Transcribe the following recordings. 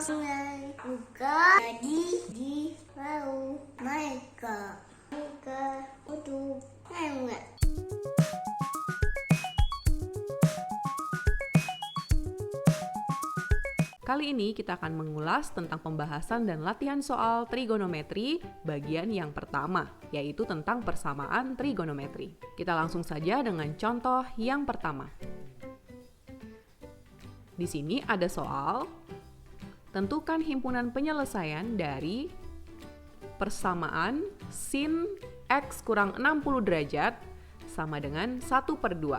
Buka jadi di laut mereka untuk lewat. Kali ini kita akan mengulas tentang pembahasan dan latihan soal trigonometri bagian yang pertama, yaitu tentang persamaan trigonometri. Kita langsung saja dengan contoh yang pertama. Di sini ada soal, tentukan himpunan penyelesaian dari persamaan sin x kurang 60 derajat sama dengan 1/2,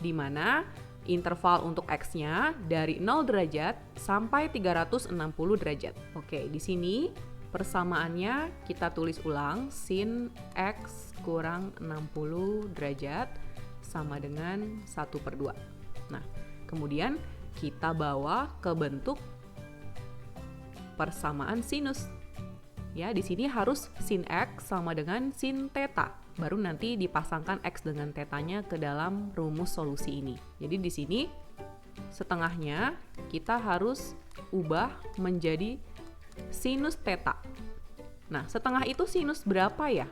di mana interval untuk x-nya dari 0 derajat sampai 360 derajat. Oke, di sini persamaannya kita tulis ulang, sin x kurang 60 derajat sama dengan 1/2. Nah, kemudian kita bawa ke bentuk persamaan sinus. Ya, di sini harus sin x sama dengan sin theta. Baru nanti dipasangkan x dengan tetanya ke dalam rumus solusi ini. Jadi di sini setengahnya kita harus ubah menjadi sinus theta. Nah, setengah itu sinus berapa ya?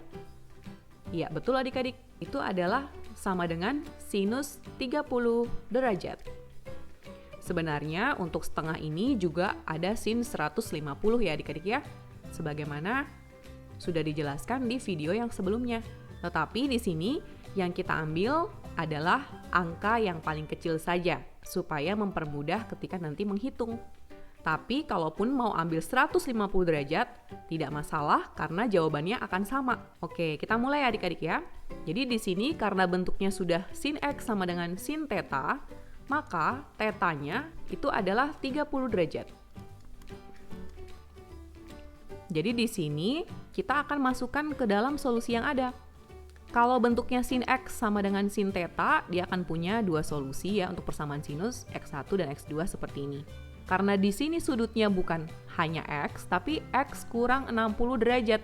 Ya, betul adik-adik. Itu adalah sama dengan sinus 30 derajat. Sebenarnya untuk setengah ini juga ada sin 150 ya adik-adik ya, sebagaimana sudah dijelaskan di video yang sebelumnya. Tetapi di sini yang kita ambil adalah angka yang paling kecil saja, supaya mempermudah ketika nanti menghitung. Tapi kalaupun mau ambil 150 derajat, tidak masalah karena jawabannya akan sama. Oke, kita mulai adik-adik ya. Jadi di sini karena bentuknya sudah sin x sama dengan sin theta, maka tetanya itu adalah 30 derajat. Jadi di sini kita akan masukkan ke dalam solusi yang ada. Kalau bentuknya sin x sama dengan sin theta, dia akan punya dua solusi ya untuk persamaan sinus x1 dan x2 seperti ini. Karena di sini sudutnya bukan hanya x, tapi x kurang 60 derajat.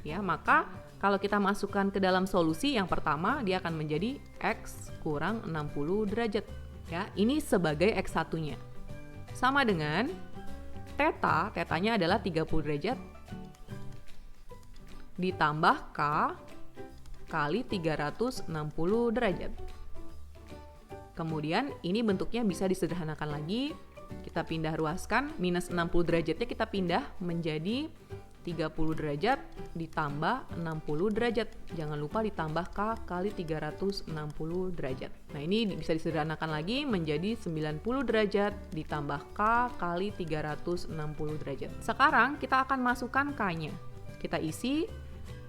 Ya, maka kalau kita masukkan ke dalam solusi yang pertama, dia akan menjadi x kurang 60 derajat. Ya, ini sebagai x1-nya. Sama dengan tetanya adalah 30 derajat ditambah k kali 360 derajat. Kemudian ini bentuknya bisa disederhanakan lagi. Kita pindah ruaskan, minus 60 derajatnya kita pindah menjadi 30 derajat ditambah 60 derajat. Jangan lupa ditambah K kali 360 derajat. Nah, ini bisa disederhanakan lagi menjadi 90 derajat ditambah K kali 360 derajat. Sekarang kita akan masukkan K-nya. Kita isi,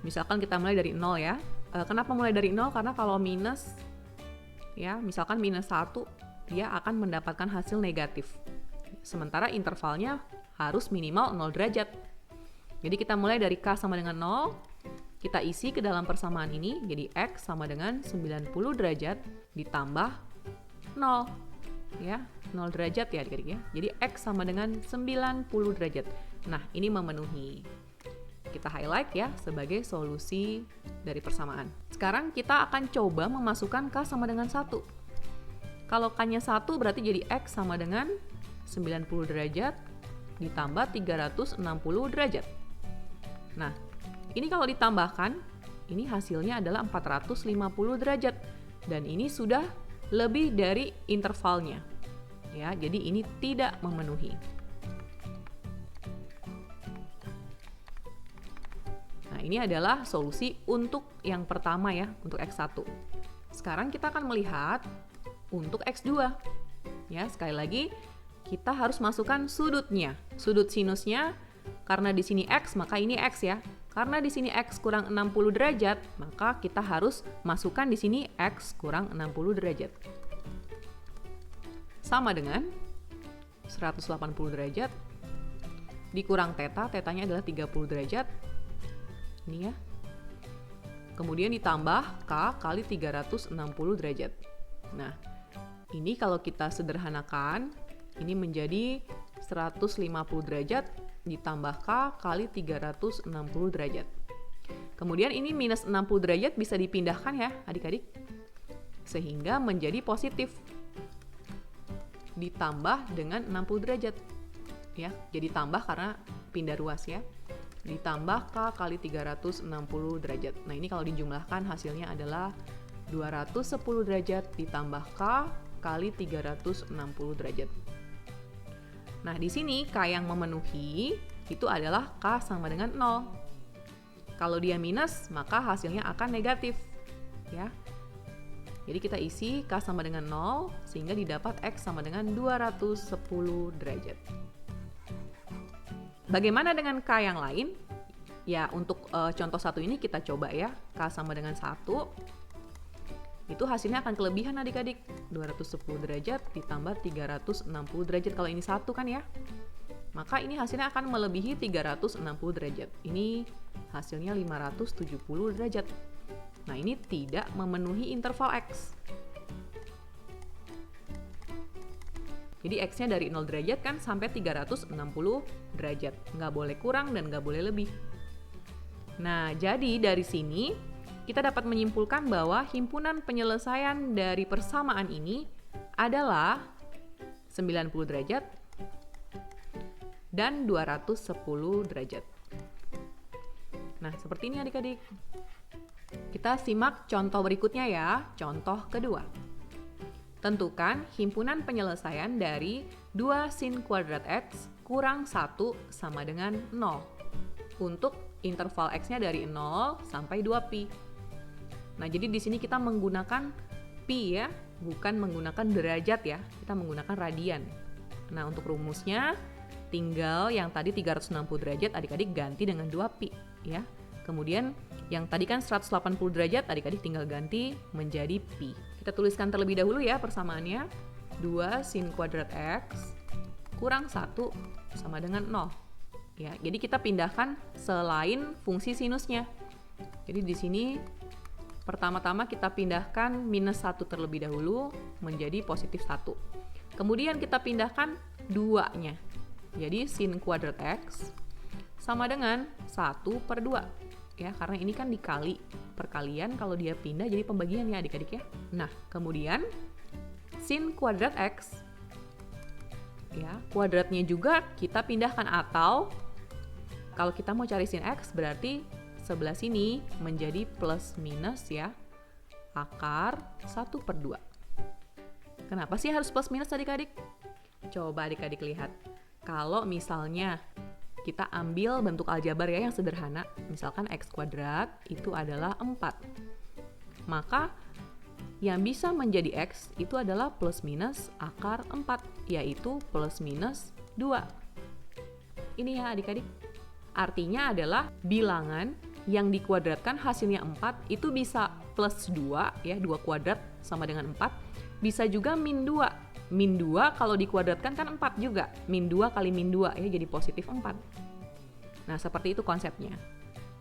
misalkan kita mulai dari 0 ya. Kenapa mulai dari 0? Karena kalau minus, ya misalkan minus 1, dia akan mendapatkan hasil negatif. Sementara intervalnya harus minimal 0 derajat. Jadi kita mulai dari K sama dengan 0, kita isi ke dalam persamaan ini, jadi X sama dengan 90 derajat ditambah 0. Ya, 0 derajat ya adik-adik ya. Jadi X sama dengan 90 derajat. Nah, ini memenuhi. Kita highlight ya sebagai solusi dari persamaan. Sekarang kita akan coba memasukkan K sama dengan 1. Kalau K-nya 1 berarti jadi X sama dengan 90 derajat ditambah 360 derajat. Nah, ini kalau ditambahkan, ini hasilnya adalah 450 derajat. Dan ini sudah lebih dari intervalnya. Ya, jadi ini tidak memenuhi. Nah, ini adalah solusi untuk yang pertama ya, untuk X1. Sekarang kita akan melihat untuk X2. Ya, sekali lagi kita harus masukkan sudutnya. Sudut sinusnya, karena di sini X, maka ini X ya. Karena di sini X kurang 60 derajat, maka kita harus masukkan di sini X kurang 60 derajat. Sama dengan 180 derajat dikurang theta, tetanya adalah 30 derajat. Ini ya. Kemudian ditambah K kali 360 derajat. Nah, ini kalau kita sederhanakan, ini menjadi 150 derajat ditambah K kali 360 derajat. Kemudian ini minus 60 derajat bisa dipindahkan ya adik-adik, sehingga menjadi positif ditambah dengan 60 derajat. ya. Jadi tambah karena pindah ruas ya. Ditambah K kali 360 derajat. Nah, ini kalau dijumlahkan hasilnya adalah 210 derajat ditambah K kali 360 derajat. Nah, di sini K yang memenuhi itu adalah K sama dengan 0. Kalau dia minus, maka hasilnya akan negatif, ya. Jadi kita isi K sama dengan 0, sehingga didapat X sama dengan 210 derajat. Bagaimana dengan K yang lain? Ya, untuk contoh satu ini kita coba ya. K sama dengan 1. Itu hasilnya akan kelebihan adik-adik. 210 derajat ditambah 360 derajat. Kalau ini 1 kan ya. Maka ini hasilnya akan melebihi 360 derajat. Ini hasilnya 570 derajat. Nah, ini tidak memenuhi interval X. Jadi X-nya dari 0 derajat kan sampai 360 derajat. Nggak boleh kurang dan nggak boleh lebih. Nah, jadi dari sini kita dapat menyimpulkan bahwa himpunan penyelesaian dari persamaan ini adalah 90 derajat dan 210 derajat. Nah, seperti ini adik-adik. Kita simak contoh berikutnya ya, contoh kedua. Tentukan himpunan penyelesaian dari 2 sin kuadrat X kurang 1 sama dengan 0 untuk interval X-nya dari 0 sampai 2pi. Nah, jadi di sini kita menggunakan pi ya, bukan menggunakan derajat ya, kita menggunakan radian. Nah, untuk rumusnya tinggal yang tadi 360 derajat adik-adik ganti dengan 2pi ya. Kemudian yang tadi kan 180 derajat, adik-adik tinggal ganti menjadi pi. Kita tuliskan terlebih dahulu ya persamaannya. 2 sin kuadrat X kurang 1 sama dengan 0. Ya, jadi kita pindahkan selain fungsi sinusnya. Jadi di sini pertama-tama kita pindahkan minus 1 terlebih dahulu menjadi positif 1. Kemudian kita pindahkan 2-nya. Jadi sin kuadrat X sama dengan 1/2. Ya, karena ini kan dikali perkalian, kalau dia pindah jadi pembagian ya adik-adik ya. Nah, kemudian sin kuadrat X ya, kuadratnya juga kita pindahkan, atau kalau kita mau cari sin X berarti sebelah sini menjadi plus minus ya, akar 1/2. Kenapa sih harus plus minus adik-adik? Coba adik-adik lihat. Kalau misalnya kita ambil bentuk aljabar ya yang sederhana, misalkan X kuadrat itu adalah 4. Maka yang bisa menjadi X itu adalah plus minus akar 4, yaitu plus minus 2. Ini ya adik-adik. Artinya adalah bilangan yang dikuadratkan hasilnya 4 itu bisa plus 2 ya, 2 kuadrat sama dengan 4. Bisa juga min 2. Min 2 kalau dikuadratkan kan 4 juga. Min 2 kali min 2 ya, jadi positif 4. Nah, seperti itu konsepnya.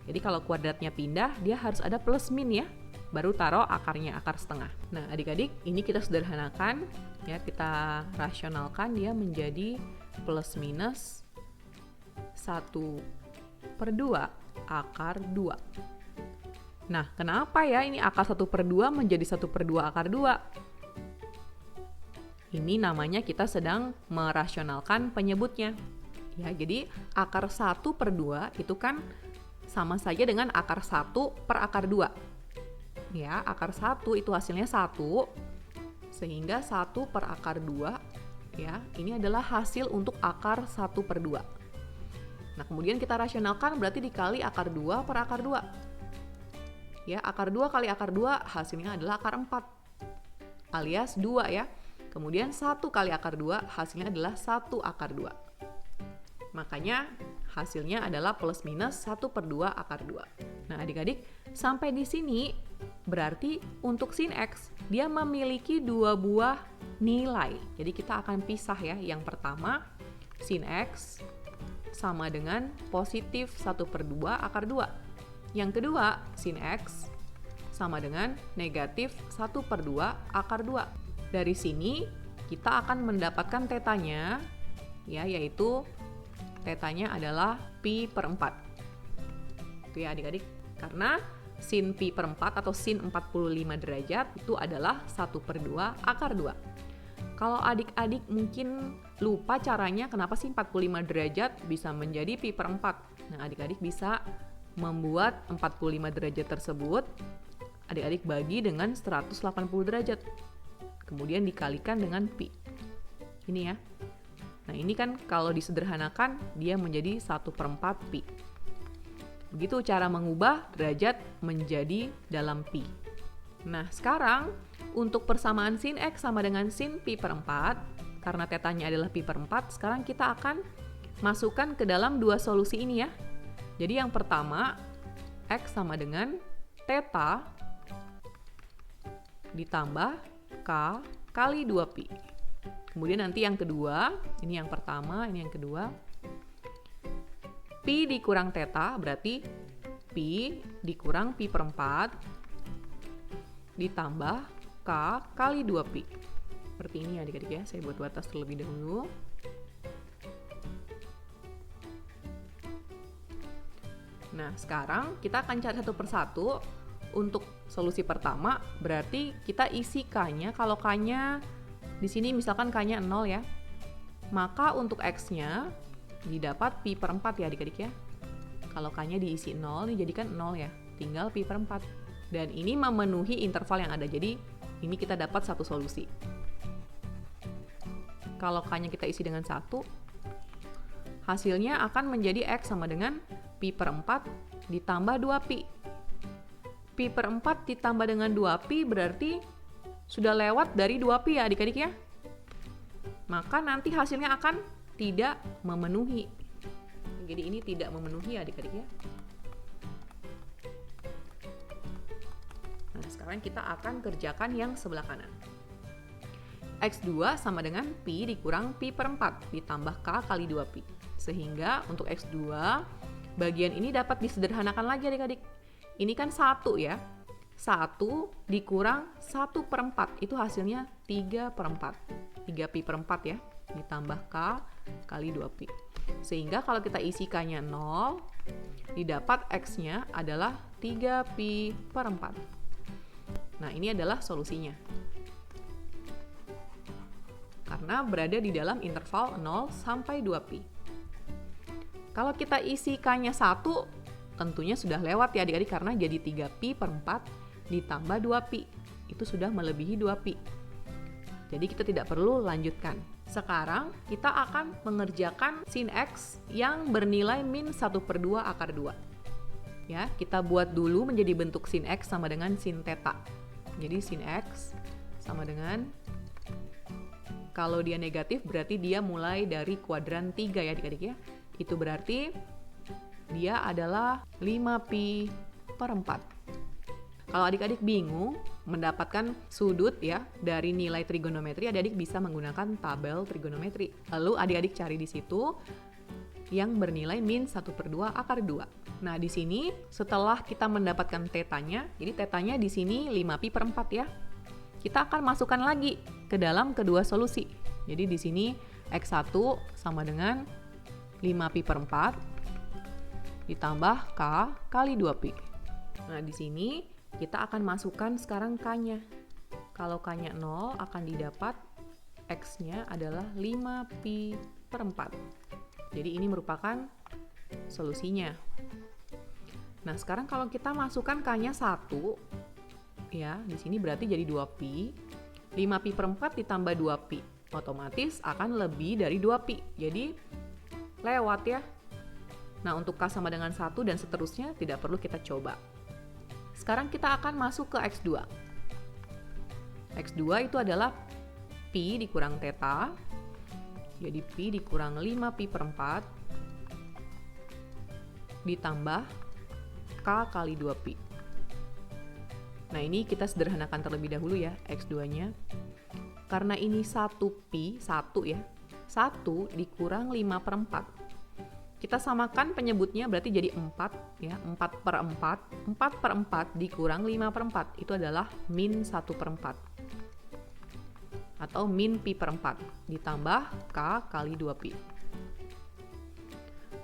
Jadi kalau kuadratnya pindah, dia harus ada plus min ya. Baru taruh akarnya, akar setengah. Nah, adik-adik, ini kita sederhanakan ya, kita rasionalkan dia menjadi plus minus 1/2 akar 2. Nah, kenapa ya ini akar 1/2 menjadi 1/2 akar 2? Ini namanya kita sedang merasionalkan penyebutnya. Ya, jadi akar 1/2 itu kan sama saja dengan akar 1 per akar 2. Ya, akar 1 itu hasilnya 1, sehingga 1 per akar 2, ya, ini adalah hasil untuk akar 1/2. Nah, kemudian kita rasionalkan berarti dikali akar 2 per akar 2. Ya, akar 2 kali akar 2 hasilnya adalah akar 4, alias 2 ya. Kemudian 1 kali akar 2 hasilnya adalah 1 akar 2. Makanya hasilnya adalah plus minus 1/2 akar 2. Nah, adik-adik, sampai di sini berarti untuk sin X dia memiliki 2 buah nilai. Jadi kita akan pisah ya. Yang pertama, sin X sama dengan positif 1/2 akar 2. Yang kedua, sin X sama dengan negatif 1/2 akar 2. Dari sini kita akan mendapatkan tetanya ya, yaitu tetanya adalah pi per 4. Itu ya adik-adik. Karena sin pi per 4 atau sin 45 derajat itu adalah 1/2 akar 2. Kalau adik-adik mungkin lupa caranya kenapa sih 45 derajat bisa menjadi pi per 4. Nah, adik-adik bisa membuat 45 derajat tersebut, adik-adik bagi dengan 180 derajat. Kemudian dikalikan dengan pi. Ini ya. Nah, ini kan kalau disederhanakan, dia menjadi 1/4 pi. Begitu cara mengubah derajat menjadi dalam pi. Nah, sekarang untuk persamaan sin X sama dengan sin pi per 4, karena tetanya adalah pi per 4, sekarang kita akan masukkan ke dalam dua solusi ini ya. Jadi yang pertama, X sama dengan theta ditambah K kali 2pi. Kemudian nanti yang kedua, ini yang pertama, ini yang kedua. Pi dikurang theta, berarti pi dikurang pi per 4 ditambah K kali 2pi. Seperti ini adik-adik ya, saya buat batas terlebih dahulu. Nah, sekarang kita akan cari satu persatu. Untuk solusi pertama, berarti kita isi K-nya. Kalau K-nya di sini misalkan K-nya 0 ya, maka untuk X-nya didapat pi per 4 ya adik-adik ya. Kalau K-nya diisi 0, ini jadikan 0 ya, tinggal pi per 4. Dan ini memenuhi interval yang ada, jadi ini kita dapat satu solusi. Kalau K-nya kita isi dengan 1, hasilnya akan menjadi X sama dengan pi per 4 ditambah 2pi. Pi per 4 ditambah dengan 2pi berarti sudah lewat dari 2pi ya adik-adik ya. Maka nanti hasilnya akan tidak memenuhi. Jadi ini tidak memenuhi ya adik-adik ya. Nah, sekarang kita akan kerjakan yang sebelah kanan. X2 sama dengan pi dikurang pi per 4 ditambah K kali 2pi. Sehingga untuk X2, bagian ini dapat disederhanakan lagi adik-adik. Ini kan 1 ya. 1 dikurang 1 per 4, itu hasilnya 3 per 4. 3 pi per 4 ya, ditambah K kali 2pi. Sehingga kalau kita isi K-nya 0, didapat X-nya adalah 3 pi per 4. Nah, ini adalah solusinya. Karena berada di dalam interval 0 sampai 2pi. Kalau kita isi K-nya 1, tentunya sudah lewat ya adik-adik karena jadi 3pi per 4 ditambah 2pi. Itu sudah melebihi 2pi. Jadi kita tidak perlu lanjutkan. Sekarang kita akan mengerjakan sin X yang bernilai min 1/2 akar 2. Ya, kita buat dulu menjadi bentuk sin X sama dengan sin theta. Jadi sin X sama dengan, kalau dia negatif berarti dia mulai dari kuadran 3 ya adik-adik ya. Itu berarti dia adalah 5pi per 4. Kalau adik-adik bingung mendapatkan sudut ya dari nilai trigonometri, adik-adik bisa menggunakan tabel trigonometri. Lalu adik-adik cari di situ yang bernilai min 1/2 akar 2. Nah, di sini setelah kita mendapatkan tetanya, jadi tetanya di sini 5pi per 4 ya. Kita akan masukkan lagi ke dalam kedua solusi. Jadi di sini X1 sama dengan 5pi per 4 ditambah K kali 2pi. Nah, di sini kita akan masukkan sekarang K-nya. Kalau K-nya 0 akan didapat X-nya adalah 5pi per 4. Jadi ini merupakan solusinya. Nah, sekarang kalau kita masukkan K-nya 1, ya, di sini berarti jadi 2pi. 5pi per 4 ditambah 2pi. Otomatis akan lebih dari 2pi. Jadi lewat ya. Nah, untuk K sama dengan 1 dan seterusnya tidak perlu kita coba. Sekarang kita akan masuk ke X2. X2 itu adalah pi dikurang theta. Jadi pi dikurang 5pi per 4 ditambah K kali 2pi. Nah, ini kita sederhanakan terlebih dahulu ya X2-nya. Karena ini 1pi, 1 ya. 1 dikurang 5 per 4. Kita samakan penyebutnya berarti jadi 4 ya, 4 per 4. 4 per 4 dikurang 5 per 4 itu adalah min 1 per 4. Atau min pi per 4 ditambah K kali 2pi.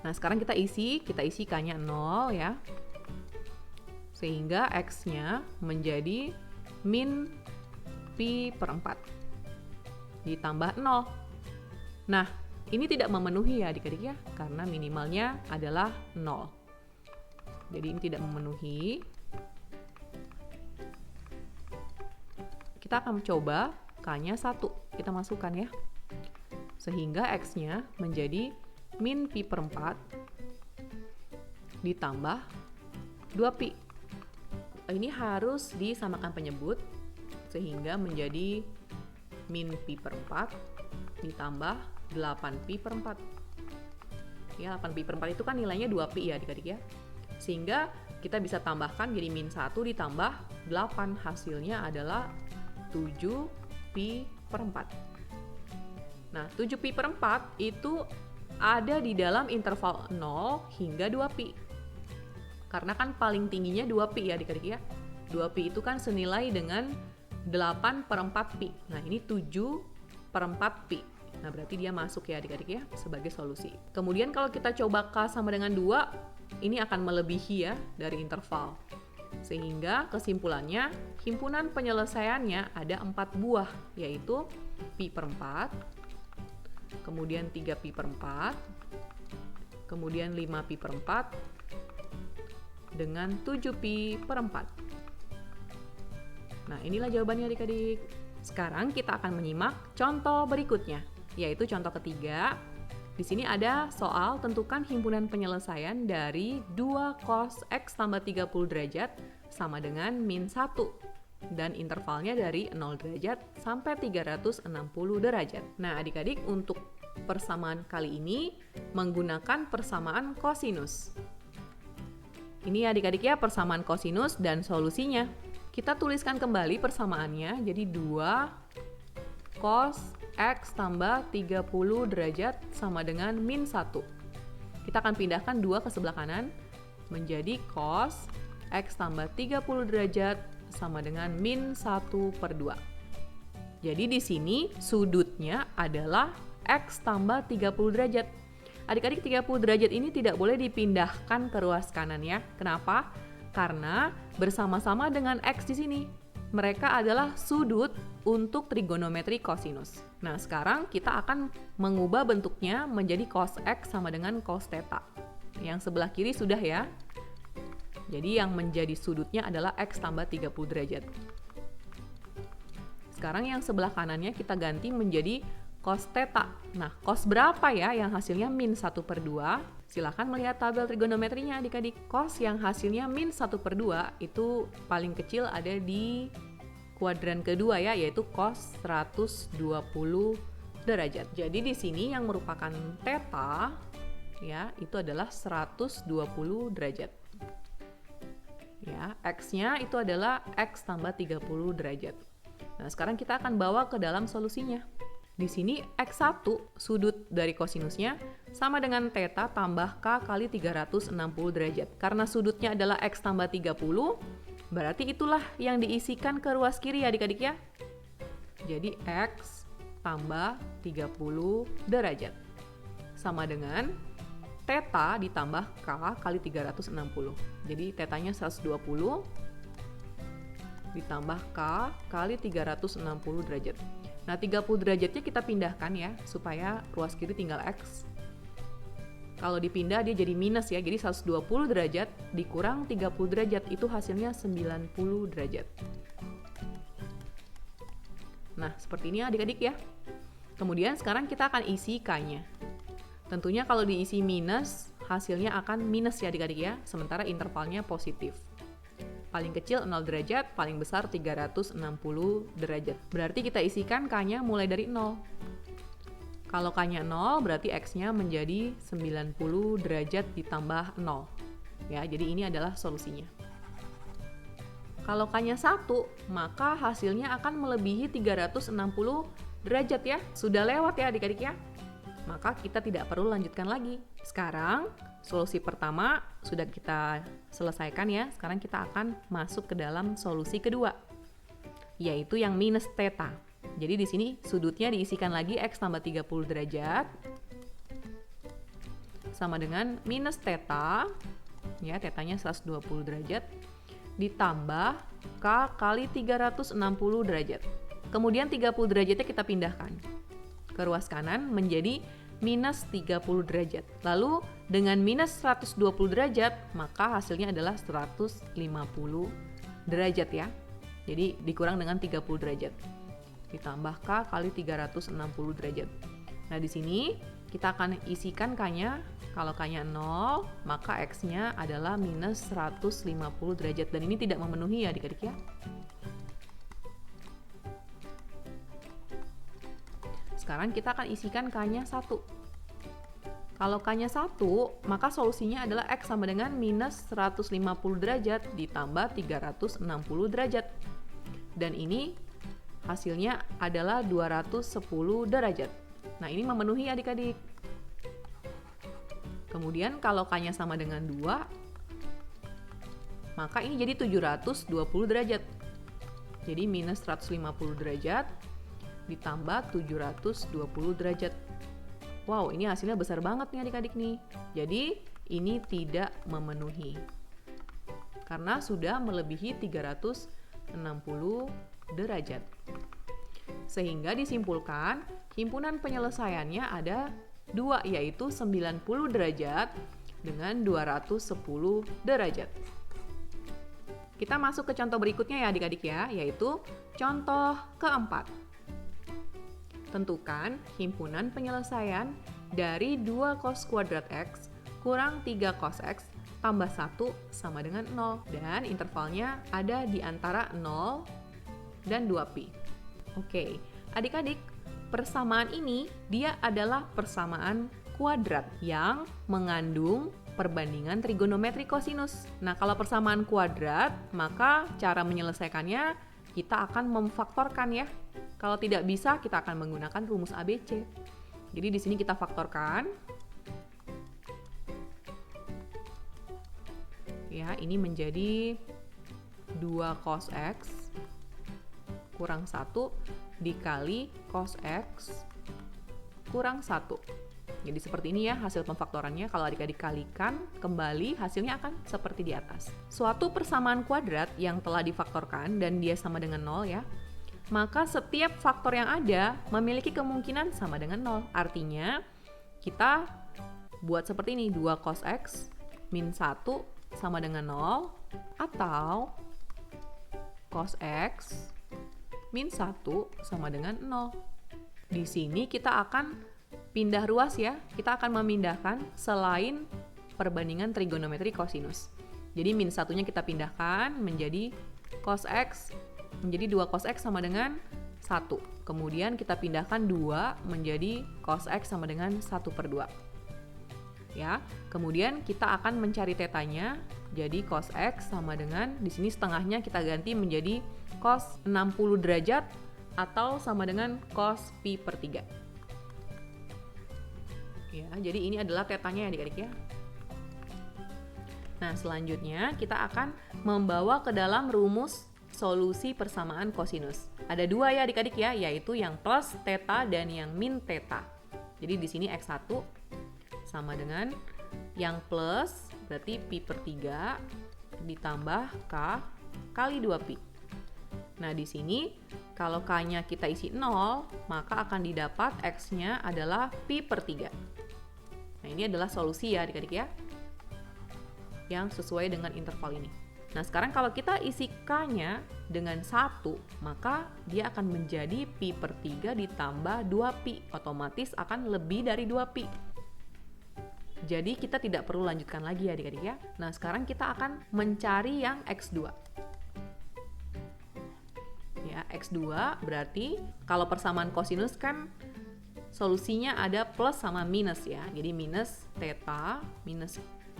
Nah, sekarang kita isi K-nya 0 ya. Sehingga X-nya menjadi min pi per 4 ditambah 0. Nah, ini tidak memenuhi ya adik-adik ya, karena minimalnya adalah 0. Jadi ini tidak memenuhi. Kita akan coba K-nya 1, kita masukkan ya. Sehingga X-nya menjadi min pi per 4 ditambah 2pi. Ini harus disamakan penyebut, sehingga menjadi min pi per 4 ditambah 8pi per 4. Ya, 8pi per 4 itu kan nilainya 2pi ya adik-adik ya. Sehingga kita bisa tambahkan jadi min 1 ditambah 8. Hasilnya adalah 7pi per 4. Nah, 7pi per 4 itu ada di dalam interval 0 hingga 2pi. Karena kan paling tingginya 2pi ya adik-adik ya. 2pi itu kan senilai dengan 8 per 4pi. Nah, ini 7 per 4pi. Nah, berarti dia masuk ya adik-adik ya sebagai solusi. Kemudian kalau kita coba K sama dengan 2, ini akan melebihi ya dari interval. Sehingga kesimpulannya, himpunan penyelesaiannya ada 4 buah, yaitu pi per 4, kemudian 3pi per 4, kemudian 5pi per 4, dengan 7pi per 4. Nah, inilah jawabannya adik-adik. Sekarang kita akan menyimak contoh berikutnya, yaitu contoh ketiga. Di sini ada soal tentukan himpunan penyelesaian dari 2 cos X tambah 30 derajat sama dengan min 1. Dan intervalnya dari 0 derajat sampai 360 derajat. Nah, adik-adik untuk persamaan kali ini menggunakan persamaan kosinus. Ini adik-adik ya persamaan kosinus dan solusinya. Kita tuliskan kembali persamaannya, jadi 2 cos X tambah 30 derajat sama dengan min 1. Kita akan pindahkan 2 ke sebelah kanan, menjadi cos X tambah 30 derajat sama dengan min 1 per 2. Jadi di sini sudutnya adalah X tambah 30 derajat. Adik-adik 30 derajat ini tidak boleh dipindahkan ke ruas kanan ya. Kenapa? Karena bersama-sama dengan X di sini. Mereka adalah sudut untuk trigonometri kosinus. Nah, sekarang kita akan mengubah bentuknya menjadi cos X sama dengan cos theta. Yang sebelah kiri sudah ya. Jadi yang menjadi sudutnya adalah X tambah 30 derajat. Sekarang yang sebelah kanannya kita ganti menjadi cos theta. Nah, cos berapa ya yang hasilnya min 1 per 2? Silahkan melihat tabel trigonometrinya adik-adik. Cos yang hasilnya min 1 per 2 itu paling kecil ada di kuadran kedua ya, yaitu cos 120 derajat. Jadi di sini yang merupakan theta ya, itu adalah 120 derajat. Ya, X-nya itu adalah X tambah 30 derajat. Nah, sekarang kita akan bawa ke dalam solusinya. Di sini X1 sudut dari kosinusnya sama dengan theta tambah K kali 360 derajat. Karena sudutnya adalah X tambah 30, berarti itulah yang diisikan ke ruas kiri adik-adik ya. Jadi X tambah 30 derajat. Sama dengan theta ditambah K kali 360. Jadi tetanya 120 ditambah K kali 360 derajat. Nah, 30 derajatnya kita pindahkan ya, supaya ruas kiri tinggal X. Kalau dipindah dia jadi minus ya, jadi 120 derajat dikurang 30 derajat, itu hasilnya 90 derajat. Nah, seperti ini adik-adik ya. Kemudian sekarang kita akan isi K-nya. Tentunya kalau diisi minus, hasilnya akan minus ya adik-adik ya, sementara intervalnya positif. Paling kecil 0 derajat, paling besar 360 derajat. Berarti kita isikan K-nya mulai dari 0. Kalau K-nya 0, berarti X-nya menjadi 90 derajat ditambah 0. Ya, jadi ini adalah solusinya. Kalau K-nya 1, maka hasilnya akan melebihi 360 derajat ya. Sudah lewat ya adik-adik ya. Maka kita tidak perlu lanjutkan lagi. Sekarang, solusi pertama sudah kita selesaikan ya. Sekarang kita akan masuk ke dalam solusi kedua, yaitu yang minus theta. Jadi di sini sudutnya diisikan lagi X tambah 30 derajat sama dengan minus theta, ya tetanya 120 derajat, ditambah K kali 360 derajat. Kemudian 30 derajatnya kita pindahkan ke ruas kanan menjadi minus 30 derajat. Lalu dengan minus 120 derajat, maka hasilnya adalah 150 derajat ya. Jadi dikurang dengan 30 derajat. Ditambah K kali 360 derajat. Nah, di sini kita akan isikan K-nya. Kalau K-nya 0, maka X-nya adalah minus 150 derajat. Dan ini tidak memenuhi ya adik-adik ya. Sekarang kita akan isikan K-nya 1. Kalau K-nya 1, maka solusinya adalah X sama dengan minus 150 derajat ditambah 360 derajat. Dan ini hasilnya adalah 210 derajat. Nah, ini memenuhi adik-adik. Kemudian kalau K-nya sama dengan 2, maka ini jadi 720 derajat. Jadi minus 150 derajat ditambah 720 derajat. Wow, ini hasilnya besar banget nih adik-adik nih. Jadi ini tidak memenuhi. Karena sudah melebihi 360 derajat. Sehingga disimpulkan, himpunan penyelesaiannya ada 2, yaitu 90 derajat dengan 210 derajat. Kita masuk ke contoh berikutnya ya adik-adik ya, yaitu contoh keempat. Tentukan himpunan penyelesaian dari 2 cos kuadrat X kurang 3 cos X tambah 1 sama dengan 0. Dan intervalnya ada di antara 0 dan 2pi. Oke, adik-adik, persamaan ini dia adalah persamaan kuadrat yang mengandung perbandingan trigonometri kosinus. Nah, kalau persamaan kuadrat, maka cara menyelesaikannya kita akan memfaktorkan ya. Kalau tidak bisa, kita akan menggunakan rumus ABC. Jadi di sini kita faktorkan. Ya, ini menjadi 2 cos X kurang 1 dikali cos X kurang 1. Jadi seperti ini ya hasil pemfaktorannya. Kalau adik-adik kalikan kembali, hasilnya akan seperti di atas. Suatu persamaan kuadrat yang telah difaktorkan dan dia sama dengan 0 ya, maka setiap faktor yang ada memiliki kemungkinan sama dengan 0. Artinya kita buat seperti ini, 2 cos X min 1 sama dengan 0, atau cos X min 1 sama dengan 0. Di sini kita akan pindah ruas ya. Kita akan memindahkan selain perbandingan trigonometri kosinus. Jadi min 1-nya kita pindahkan menjadi cos X, menjadi 2 cos X sama dengan 1. Kemudian kita pindahkan 2 menjadi cos X sama dengan 1/2. Ya, kemudian kita akan mencari tetanya. Jadi cos X sama dengan, di sini setengahnya kita ganti menjadi cos 60 derajat atau sama dengan cos pi/3. Ya, jadi ini adalah tetanya ya adik-adik ya. Nah, selanjutnya kita akan membawa ke dalam rumus solusi persamaan kosinus. Ada 2 ya adik-adik ya, yaitu yang plus theta dan yang min theta. Jadi di sini X1 sama dengan yang plus, berarti pi/3 ditambah K kali 2pi. Nah, di sini kalau K-nya kita isi 0, maka akan didapat X-nya adalah pi/3. Nah, ini adalah solusi ya adik-adik ya, yang sesuai dengan interval ini. Nah, sekarang kalau kita isi K-nya dengan 1, maka dia akan menjadi pi/3 ditambah 2pi. Otomatis akan lebih dari 2pi. Jadi kita tidak perlu lanjutkan lagi ya adik-adik ya. Nah, sekarang kita akan mencari yang X2. Ya, X2 berarti kalau persamaan kosinus kan solusinya ada plus sama minus ya. Jadi minus theta minus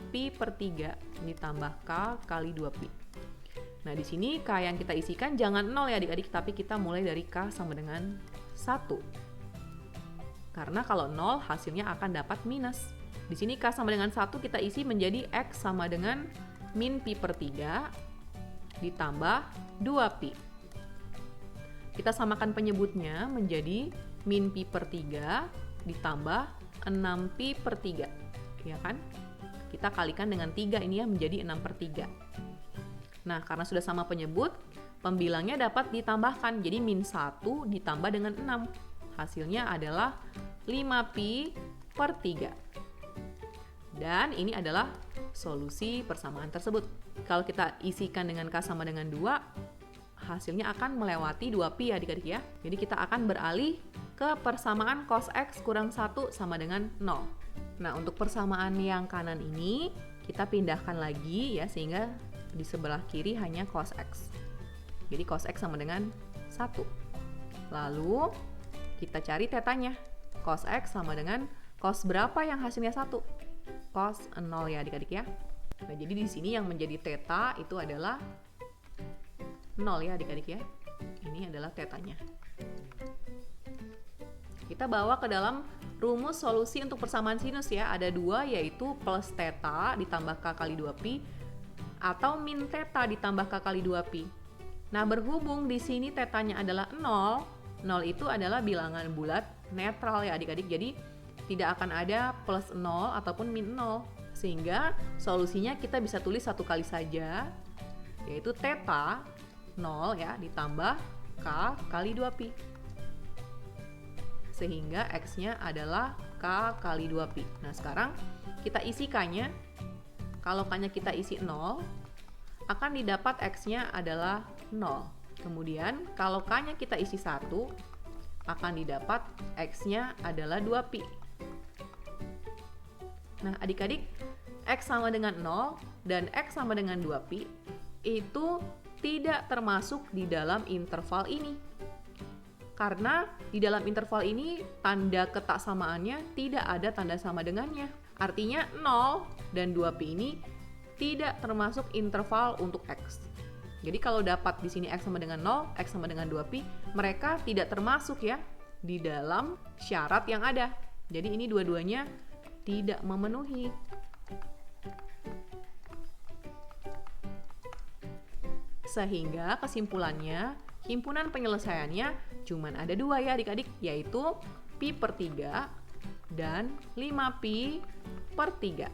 pi/3 ditambah K kali 2pi. Nah, di sini K yang kita isikan jangan 0 ya adik-adik, tapi kita mulai dari K sama dengan 1. Karena kalau 0 hasilnya akan dapat minus. Di sini K sama dengan 1 kita isi menjadi X sama dengan min pi/3 ditambah 2pi. Kita samakan penyebutnya menjadi min pi/3 ditambah 6pi/3. Ya kan? Kita kalikan dengan 3 ini ya, menjadi 6/3. Nah, karena sudah sama penyebut, pembilangnya dapat ditambahkan. Jadi min 1 ditambah dengan 6. Hasilnya adalah 5pi per 3. Dan ini adalah solusi persamaan tersebut. Kalau kita isikan dengan K sama dengan 2, hasilnya akan melewati 2pi ya adik-adik ya. Jadi kita akan beralih ke persamaan cos X kurang 1 sama dengan 0. Nah, untuk persamaan yang kanan ini, kita pindahkan lagi ya, sehingga di sebelah kiri hanya cos X. Jadi cos X sama dengan 1. Lalu, kita cari tetanya. Cos X sama dengan cos berapa yang hasilnya 1? Cos 0 ya adik-adik ya. Nah, jadi di sini yang menjadi theta itu adalah 0 ya adik-adik ya. Ini adalah tetanya. Kita bawa ke dalam rumus solusi untuk persamaan sinus ya. Ada 2, yaitu plus theta ditambah K kali 2pi atau min theta ditambah K kali 2pi. Nah, berhubung di sini tetanya adalah 0, 0 itu adalah bilangan bulat netral ya adik-adik. Jadi tidak akan ada plus 0 ataupun min 0. Sehingga solusinya kita bisa tulis satu kali saja, yaitu theta 0 ya ditambah K kali 2pi. Sehingga X-nya adalah K kali 2pi. Nah, sekarang kita isi K-nya. Kalau K-nya kita isi 0, akan didapat X-nya adalah 0. Kemudian, kalau K-nya kita isi 1, akan didapat X-nya adalah 2pi. Nah, adik-adik, X sama dengan 0 dan X sama dengan 2pi itu tidak termasuk di dalam interval ini. Karena di dalam interval ini tanda ketaksamaannya tidak ada tanda sama dengannya. Artinya 0 dan 2pi ini tidak termasuk interval untuk X. Jadi kalau dapat di sini X sama dengan 0, X sama dengan 2pi, mereka tidak termasuk ya di dalam syarat yang ada. Jadi ini dua-duanya tidak memenuhi. Sehingga kesimpulannya, himpunan penyelesaiannya cuman ada 2 ya adik-adik, yaitu pi per 3 dan 5pi per 3.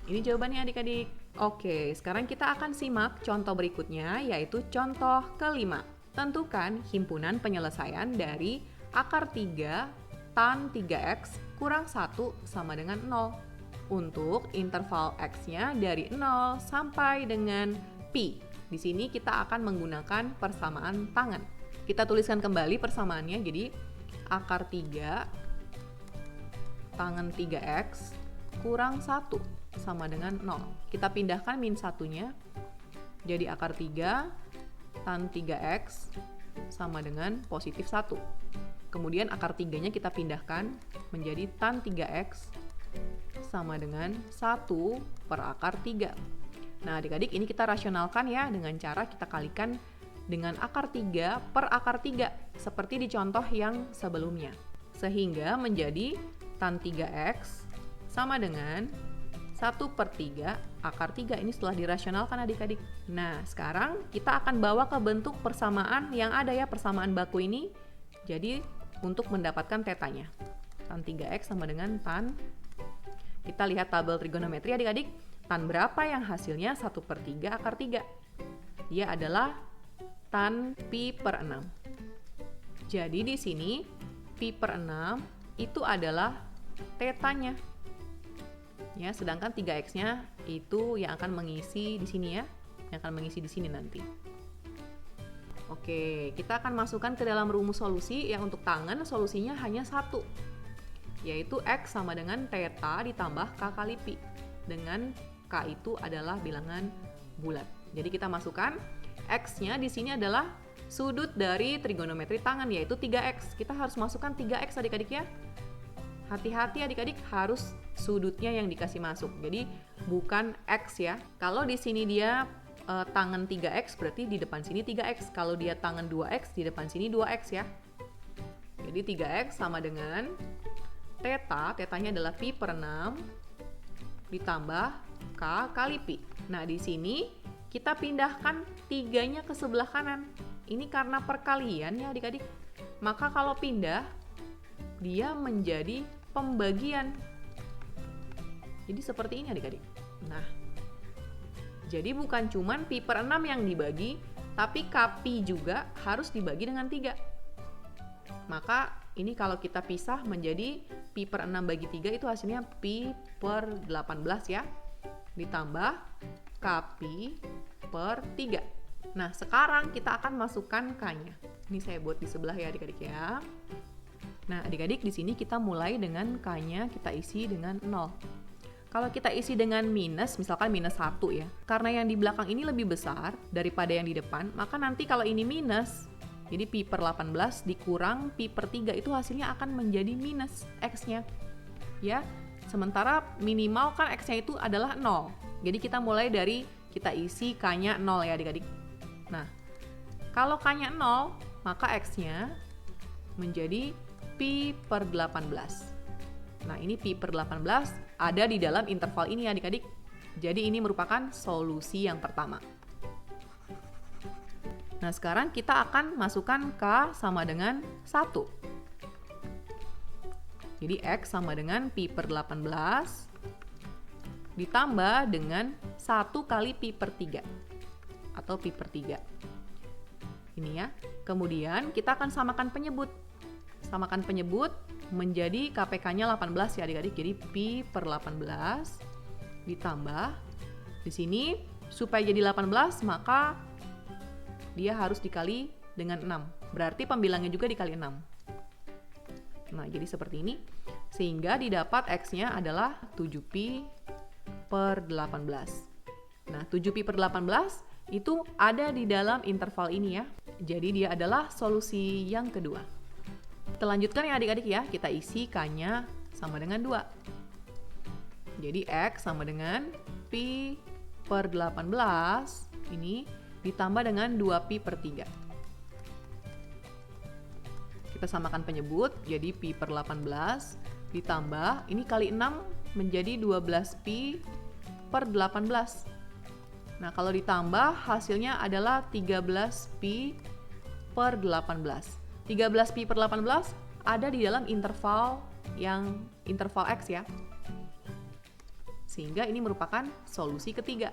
Ini jawabannya adik-adik. Oke, sekarang kita akan simak contoh berikutnya, yaitu contoh kelima. Tentukan himpunan penyelesaian dari akar 3 tan 3x kurang 1 sama dengan 0 untuk interval x-nya dari 0 sampai dengan pi. Di sini kita akan menggunakan persamaan tangan. Kita tuliskan kembali persamaannya. Jadi akar 3 tangan 3x kurang 1 sama dengan 0. Kita pindahkan min 1-nya. Jadi akar 3 tan 3x sama dengan positif 1. Kemudian akar 3-nya kita pindahkan menjadi tan 3x sama dengan 1 per akar 3. Nah, adik-adik, ini kita rasionalkan ya dengan cara kita kalikan dengan akar 3 per akar 3 seperti di contoh yang sebelumnya. Sehingga menjadi tan 3x sama dengan 1 per 3 akar 3. Ini setelah dirasionalkan adik-adik. Nah, sekarang kita akan bawa ke bentuk persamaan yang ada ya, persamaan baku ini. Jadi untuk mendapatkan tetanya, tan 3x sama dengan tan, kita lihat tabel trigonometri adik-adik, tan berapa yang hasilnya 1 per 3 akar 3? Dia adalah tan pi per 6. Jadi di sini pi per 6 itu adalah tetanya. Ya, sedangkan 3x-nya itu yang akan mengisi di sini ya, yang akan mengisi di sini nanti. Oke, kita akan masukkan ke dalam rumus solusi yang untuk tangan solusinya hanya 1, yaitu X sama dengan theta ditambah K kali pi, dengan K itu adalah bilangan bulat. Jadi kita masukkan X-nya di sini adalah sudut dari trigonometri tangan, yaitu 3x. Kita harus masukkan 3x adik-adik ya. Hati-hati adik-adik, harus sudutnya yang dikasih masuk. Jadi bukan X ya. Kalau di sini dia tangan 3x, berarti di depan sini 3x. Kalau dia tangan 2x, di depan sini 2x ya. Jadi 3x sama dengan tetanya adalah pi per 6 ditambah K kali pi. Nah, di sini kita pindahkan 3-nya ke sebelah kanan. Ini karena perkalian ya adik-adik. Maka kalau pindah, dia menjadi pembagian. Jadi seperti ini adik-adik. Nah, jadi bukan cuman pi per 6 yang dibagi, tapi Kpi juga harus dibagi dengan 3. Maka ini kalau kita pisah menjadi pi per 6 bagi 3 itu hasilnya pi per 18 ya. Ditambah k pi per 3. Nah, sekarang kita akan masukkan k-nya. Ini saya buat di sebelah ya adik-adik ya. Nah, adik-adik di sini kita mulai dengan k-nya kita isi dengan 0. Kalau kita isi dengan minus, misalkan minus 1 ya. Karena yang di belakang ini lebih besar daripada yang di depan, maka nanti kalau ini minus, jadi pi per 18 dikurang pi per 3 itu hasilnya akan menjadi minus x-nya. Ya, sementara minimal kan x-nya itu adalah 0. Jadi kita mulai dari kita isi k-nya 0 ya adik-adik. Nah, kalau k-nya 0, maka x-nya menjadi pi per 18. Nah, ini pi per 18 ada di dalam interval ini adik-adik. Jadi ini merupakan solusi yang pertama. Nah, sekarang kita akan masukkan k sama dengan 1. Jadi x sama dengan pi per 18 ditambah dengan 1 kali pi per 3 atau pi per 3. Ini ya. Kemudian kita akan samakan penyebut. Samakan penyebut menjadi KPK-nya 18 ya adik-adik. Jadi pi per 18 ditambah di sini supaya jadi 18 maka dia harus dikali dengan 6. Berarti pembilangnya juga dikali 6. Nah, jadi seperti ini. Sehingga didapat X-nya adalah 7pi per 18. Nah, 7pi per 18 itu ada di dalam interval ini ya. Jadi dia adalah solusi yang kedua. Kita lanjutkan ya adik-adik ya. Kita isi K-nya sama dengan 2. Jadi X sama dengan pi per 18 ini ditambah dengan 2pi per 3. Kita samakan penyebut, jadi pi per 18 ditambah, ini kali 6 menjadi 12pi per 18. Nah, kalau ditambah hasilnya adalah 13pi per 18. 13pi per 18 ada di dalam interval X ya. Sehingga ini merupakan solusi ketiga.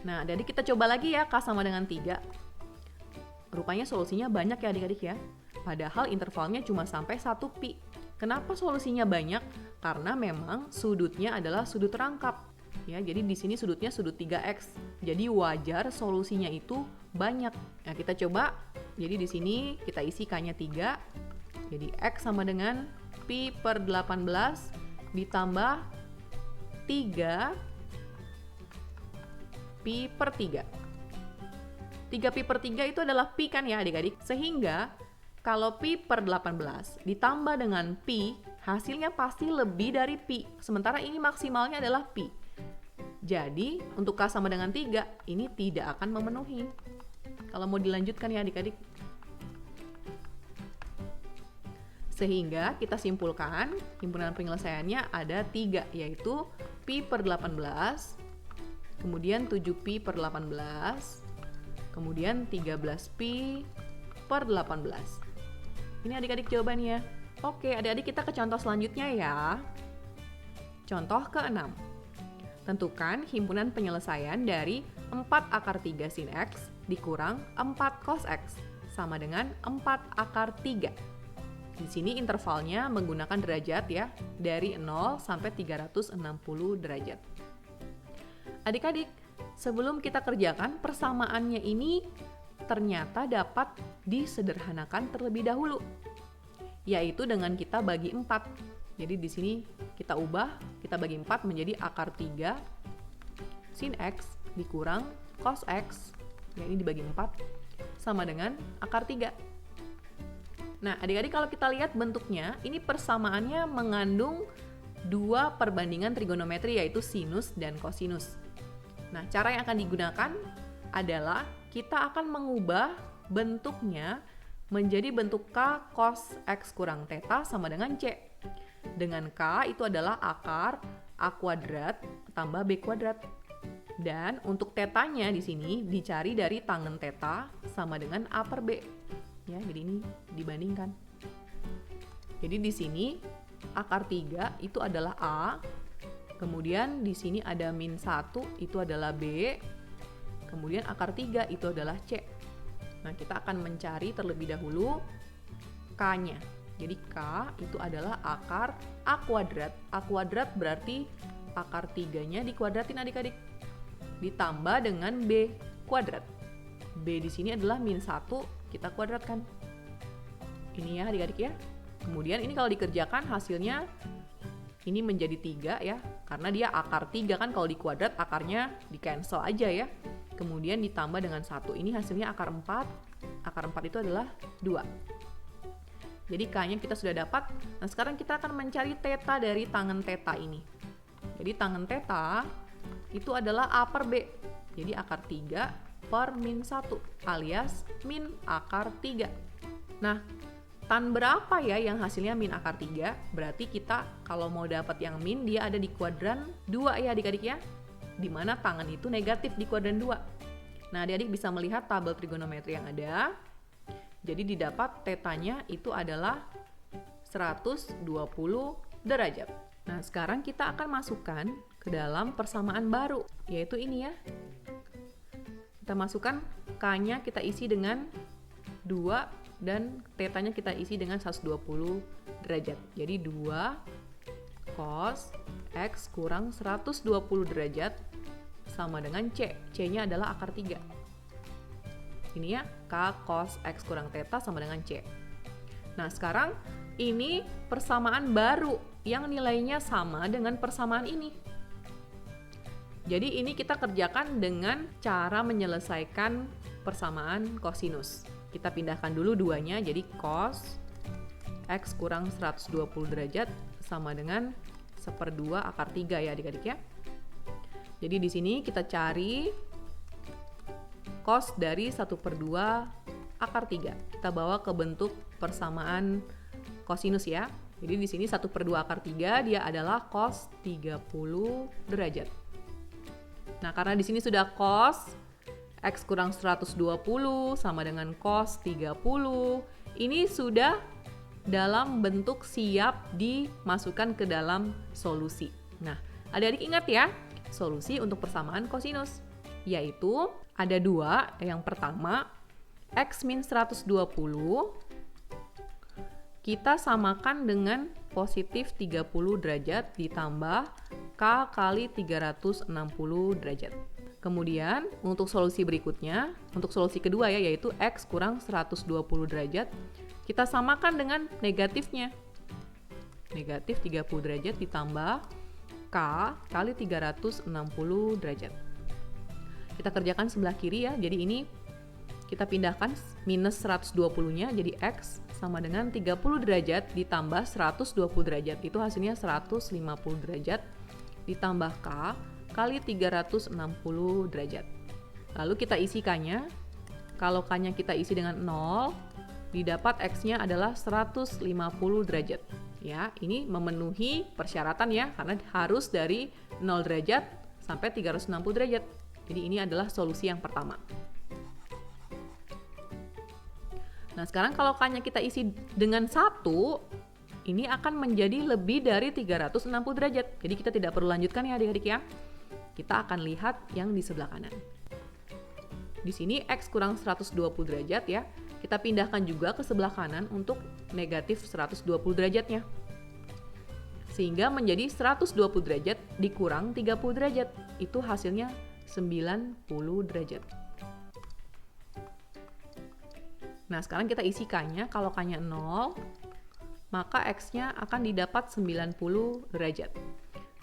Nah, jadi kita coba lagi ya, K sama dengan 3. Rupanya solusinya banyak ya adik-adik ya. Padahal intervalnya cuma sampai 1 pi. Kenapa solusinya banyak? Karena memang sudutnya adalah sudut rangkap. Ya, jadi di sini sudutnya sudut 3x. Jadi wajar solusinya itu banyak. Nah, kita coba. Jadi di sini kita isi K-nya 3. Jadi X sama dengan pi per 18 ditambah 3 pi per 3. 3pi per 3 itu adalah pi kan ya adik-adik. Sehingga kalau pi per 18 ditambah dengan pi, hasilnya pasti lebih dari pi. Sementara ini maksimalnya adalah pi. Jadi untuk K sama dengan 3, ini tidak akan memenuhi. Kalau mau dilanjutkan ya adik-adik. Sehingga kita simpulkan himpunan penyelesaiannya ada 3, yaitu pi per 18, kemudian 7pi per 18, kemudian 13pi per 18. Ini adik-adik jawabannya. Oke, adik-adik kita ke contoh selanjutnya ya. Contoh ke-6. Tentukan himpunan penyelesaian dari 4 akar 3 sin X dikurang 4 cos X sama dengan 4 akar 3. Di sini intervalnya menggunakan derajat ya, dari 0 sampai 360 derajat. Adik-adik, sebelum kita kerjakan persamaannya ini ternyata dapat disederhanakan terlebih dahulu, yaitu dengan kita bagi 4. Jadi di sini kita ubah, kita bagi 4 menjadi akar 3 sin X dikurang cos X, yang ini dibagi 4 sama dengan akar 3. Nah, adik-adik kalau kita lihat bentuknya, ini persamaannya mengandung 2 perbandingan trigonometri, yaitu sinus dan kosinus. Nah, cara yang akan digunakan adalah kita akan mengubah bentuknya menjadi bentuk K cos X kurang theta sama dengan C. Dengan K itu adalah akar A kuadrat tambah B kuadrat. Dan untuk tetanya di sini dicari dari tangen theta sama dengan A per B. Ya, jadi ini dibandingkan. Jadi di sini akar 3 itu adalah A. Kemudian di sini ada min 1 itu adalah B. Kemudian akar 3 itu adalah C. Nah, kita akan mencari terlebih dahulu K-nya. Jadi K itu adalah akar A kuadrat. A kuadrat berarti akar 3-nya dikuadratin adik-adik. Ditambah dengan B kuadrat. B di sini adalah min 1, kita kuadratkan. Ini ya adik-adik ya. Kemudian ini kalau dikerjakan hasilnya ini menjadi 3 ya. Karena dia akar 3 kan, kalau dikuadrat akarnya di cancel aja ya. Kemudian ditambah dengan 1. Ini hasilnya akar 4. Akar 4 itu adalah 2. Jadi K-nya kita sudah dapat. Nah, sekarang kita akan mencari theta dari tangen theta ini. Jadi tangen theta itu adalah A per B. Jadi akar 3 per min 1 alias min akar 3. Nah, tan berapa ya yang hasilnya min akar 3? Berarti kita kalau mau dapat yang min, dia ada di kuadran 2 ya adik-adik ya. Dimana tangen itu negatif di kuadran 2. Nah, adik-adik bisa melihat tabel trigonometri yang ada. Jadi didapat tetanya itu adalah 120 derajat. Nah, sekarang kita akan masukkan ke dalam persamaan baru, yaitu ini ya. Kita masukkan K-nya kita isi dengan 2 dan tetanya kita isi dengan 120 derajat. Jadi 2 cos X kurang 120 derajat sama dengan C. C-nya adalah akar 3. Ini ya, K cos X kurang theta sama dengan C. Nah, sekarang ini persamaan baru yang nilainya sama dengan persamaan ini. Jadi ini kita kerjakan dengan cara menyelesaikan persamaan kosinus. Kita pindahkan dulu duanya, jadi cos X kurang 120 derajat sama dengan 1/2 akar 3 ya adik-adik ya. Jadi di sini kita cari cos dari 1/2 akar 3. Kita bawa ke bentuk persamaan kosinus ya. Jadi di sini 1/2 akar 3 dia adalah cos 30 derajat. Nah, karena di sini sudah cos X kurang 120 sama dengan cos 30. Ini sudah dalam bentuk siap dimasukkan ke dalam solusi. Nah, adik-adik ingat ya, solusi untuk persamaan kosinus. Yaitu ada 2, yang pertama X min 120 kita samakan dengan positif 30 derajat ditambah K kali 360 derajat. Kemudian untuk solusi berikutnya, untuk solusi kedua ya, yaitu X kurang 120 derajat, kita samakan dengan negatifnya. Negatif 30 derajat ditambah K kali 360 derajat. Kita kerjakan sebelah kiri ya, jadi ini kita pindahkan minus 120-nya, jadi X sama dengan 30 derajat ditambah 120 derajat, itu hasilnya 150 derajat ditambah K kali 360 derajat. Lalu kita isi K-nya. Kalau K-nya kita isi dengan 0, didapat X-nya adalah 150 derajat. Ya, ini memenuhi persyaratan ya, karena harus dari 0 derajat sampai 360 derajat. Jadi ini adalah solusi yang pertama. Nah, sekarang kalau K-nya kita isi dengan 1, ini akan menjadi lebih dari 360 derajat. Jadi kita tidak perlu lanjutkan ya adik-adik ya. Kita akan lihat yang di sebelah kanan. Di sini X kurang 120 derajat ya. Kita pindahkan juga ke sebelah kanan untuk negatif 120 derajatnya. Sehingga menjadi 120 derajat dikurang 30 derajat. Itu hasilnya 90 derajat. Nah, sekarang kita isi K-nya. Kalau K-nya 0, maka X-nya akan didapat 90 derajat.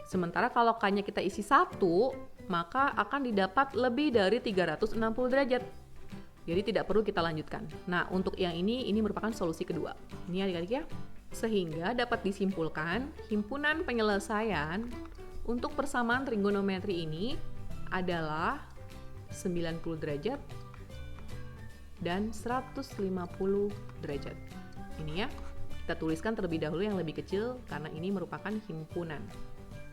Sementara kalau K-nya kita isi 1, maka akan didapat lebih dari 360 derajat. Jadi tidak perlu kita lanjutkan. Nah, untuk yang ini merupakan solusi kedua. Ini adik-adik ya. Sehingga dapat disimpulkan, himpunan penyelesaian untuk persamaan trigonometri ini adalah 90 derajat dan 150 derajat. Ini ya. Kita tuliskan terlebih dahulu yang lebih kecil karena ini merupakan himpunan.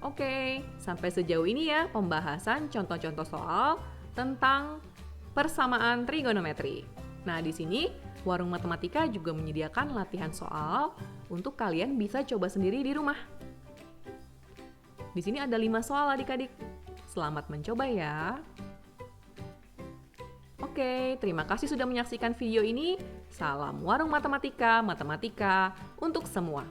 Oke, sampai sejauh ini ya pembahasan contoh-contoh soal tentang persamaan trigonometri. Nah, di sini Warung Matematika juga menyediakan latihan soal untuk kalian bisa coba sendiri di rumah. Di sini ada 5 soal adik-adik. Selamat mencoba ya. Oke, terima kasih sudah menyaksikan video ini. Salam Warung Matematika, matematika untuk semua.